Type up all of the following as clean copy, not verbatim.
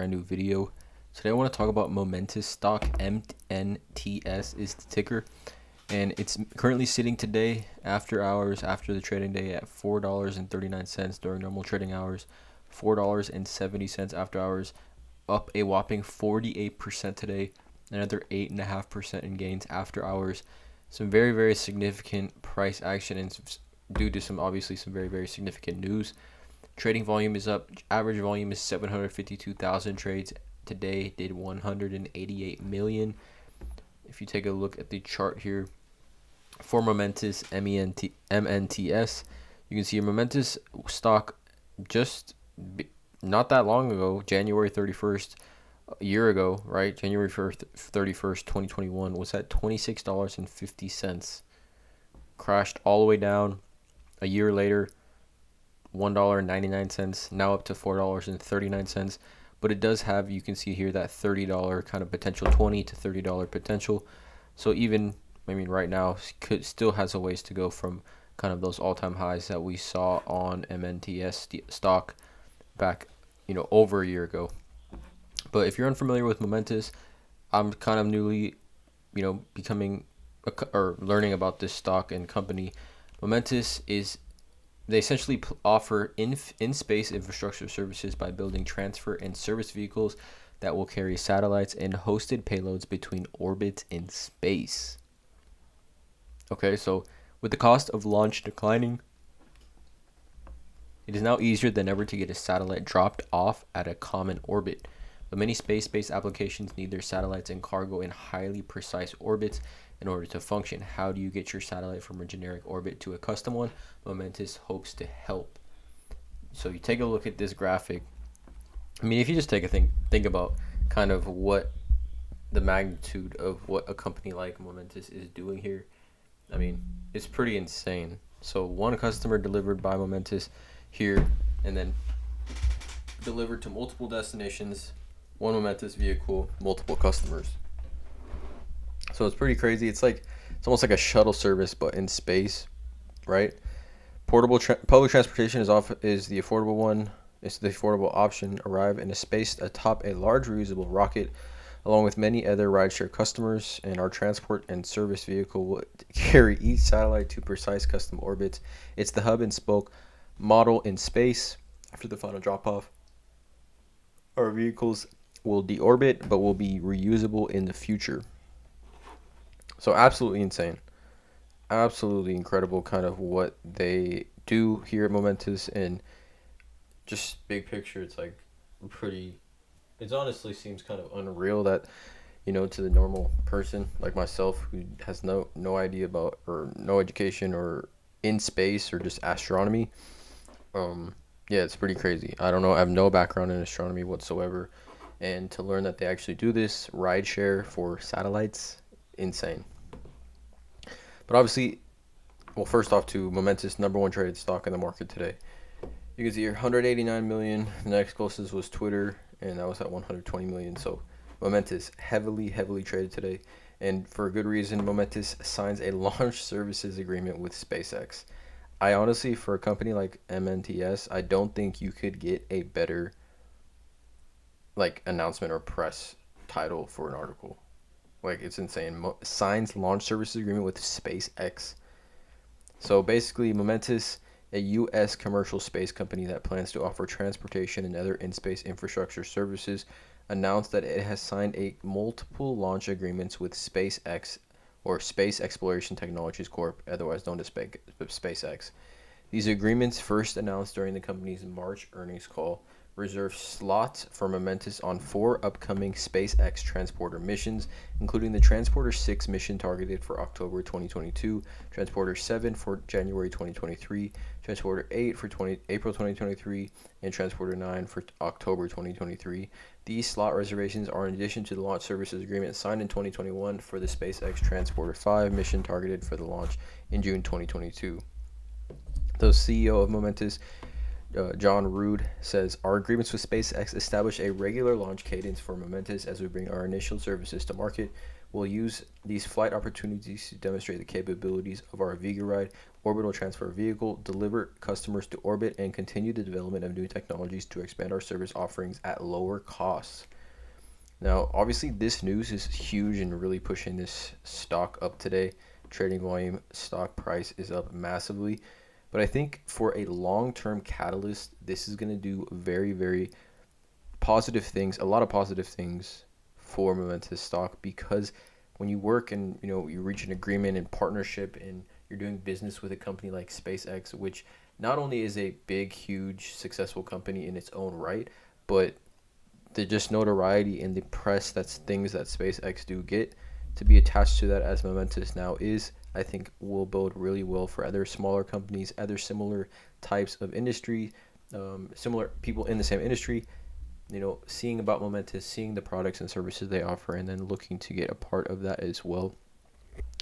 Brand new video. Today I want to talk about Momentus stock. MNTS is the ticker, and it's currently sitting today after hours, after the trading day, at $4.39 during normal trading hours, $4.70 after hours, up a whopping 48% today, another 8.5% in gains after hours. Some very significant price action, and due to some very significant news. Trading volume is up. Average volume is 752,000 trades. Today did 188 million. If you take a look at the chart here for Momentus MNTS, you can see a Momentus stock not that long ago, January 31st, a year ago, right? January 31st, 2021 was at $26.50. Crashed all the way down. A year later, $1.99, now up to $4.39. But it does have, you can see here, that $30 kind of potential, $20 to $30 potential. So even, right now, still has a ways to go from kind of those all-time highs that we saw on MNTS stock back, over a year ago. But if you're unfamiliar with Momentus, I'm kind of newly, becoming or learning about this stock and company. Momentus they essentially offer in-space infrastructure services by building transfer and service vehicles that will carry satellites and hosted payloads between orbits in space. Okay, so with the cost of launch declining, it is now easier than ever to get a satellite dropped off at a common orbit. But many space-based applications need their satellites and cargo in highly precise orbits in order to function. How do you get your satellite from a generic orbit to a custom one? Momentus hopes to help. So you take a look at this graphic. If you just take a think about kind of what the magnitude of what a company like Momentus is doing here. It's pretty insane. So one customer delivered by Momentus here, and then delivered to multiple destinations. One Momentus vehicle, multiple customers. So it's pretty crazy. It's almost like a shuttle service, but in space, right? Portable public transportation is the affordable one. It's the affordable option. Arrive in a space atop a large reusable rocket, along with many other rideshare customers. And our transport and service vehicle will carry each satellite to precise custom orbits. It's the hub and spoke model in space. After the final drop off, our vehicles will deorbit, but will be reusable in the future. So absolutely insane. Absolutely incredible kind of what they do here at Momentus, and just big picture, it's it honestly seems kind of unreal that, to the normal person like myself who has no idea about or no education or in space or just astronomy. Yeah, it's pretty crazy. I don't know. I have no background in astronomy whatsoever. And to learn that they actually do this rideshare for satellites, insane. But obviously, first off, to Momentus, number one traded stock in the market today. You can see here 189 million. The next closest was Twitter, and that was at 120 million. So Momentus heavily traded today, and for a good reason. Momentus signs a launch services agreement with Spacex. I honestly, for a company like MNTS, I don't think you could get a better announcement or press title for an article. It's insane. Signs launch services agreement with SpaceX. So basically, Momentus, a U.S. commercial space company that plans to offer transportation and other in-space infrastructure services, announced that it has signed multiple launch agreements with SpaceX, or Space Exploration Technologies Corp., otherwise known as SpaceX. These agreements, first announced during the company's March earnings call, reserve slots for Momentus on 4 upcoming SpaceX transporter missions, including the Transporter 6 mission targeted for October 2022, Transporter 7 for January 2023, Transporter 8 for April 2023, and Transporter 9 for October 2023. These slot reservations are in addition to the launch services agreement signed in 2021 for the SpaceX Transporter 5 mission targeted for the launch in June 2022. The CEO of Momentus, John Rood, says, our agreements with SpaceX establish a regular launch cadence for Momentus as we bring our initial services to market. We'll use these flight opportunities to demonstrate the capabilities of our Vigoride, orbital transfer vehicle, deliver customers to orbit, and continue the development of new technologies to expand our service offerings at lower costs. Now, obviously, this news is huge and really pushing this stock up today. Trading volume, stock price is up massively. But I think for a long-term catalyst, this is going to do very, very positive things, a lot of positive things for Momentus stock, because when you work and you reach an agreement and partnership and you're doing business with a company like SpaceX, which not only is a big, huge, successful company in its own right, but the just notoriety in the press, that's things that SpaceX do get, to be attached to that as Momentus now is, I think will bode really well for other smaller companies, other similar types of industry, similar people in the same industry, seeing about Momentus, seeing the products and services they offer, and then looking to get a part of that as well.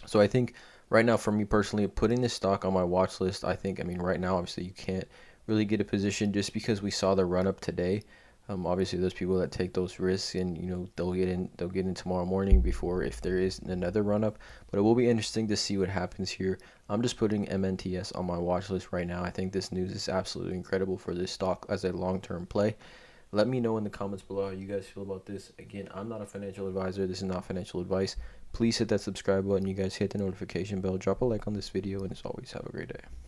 So I think right now, for me personally, putting this stock on my watch list, I mean, right now, obviously, you can't really get a position just because we saw the run up today. Obviously, those people that take those risks, and they'll get in tomorrow morning before, if there is another run up. But it will be interesting to see what happens here. I'm just putting MNTS on my watch list right now. I think this news is absolutely incredible for this stock as a long-term play. Let me know in the comments below how you guys feel about this. Again, I'm not a financial advisor. This is not financial advice. Please hit that subscribe button. You guys hit the notification bell. Drop a like on this video. And as always, have a great day.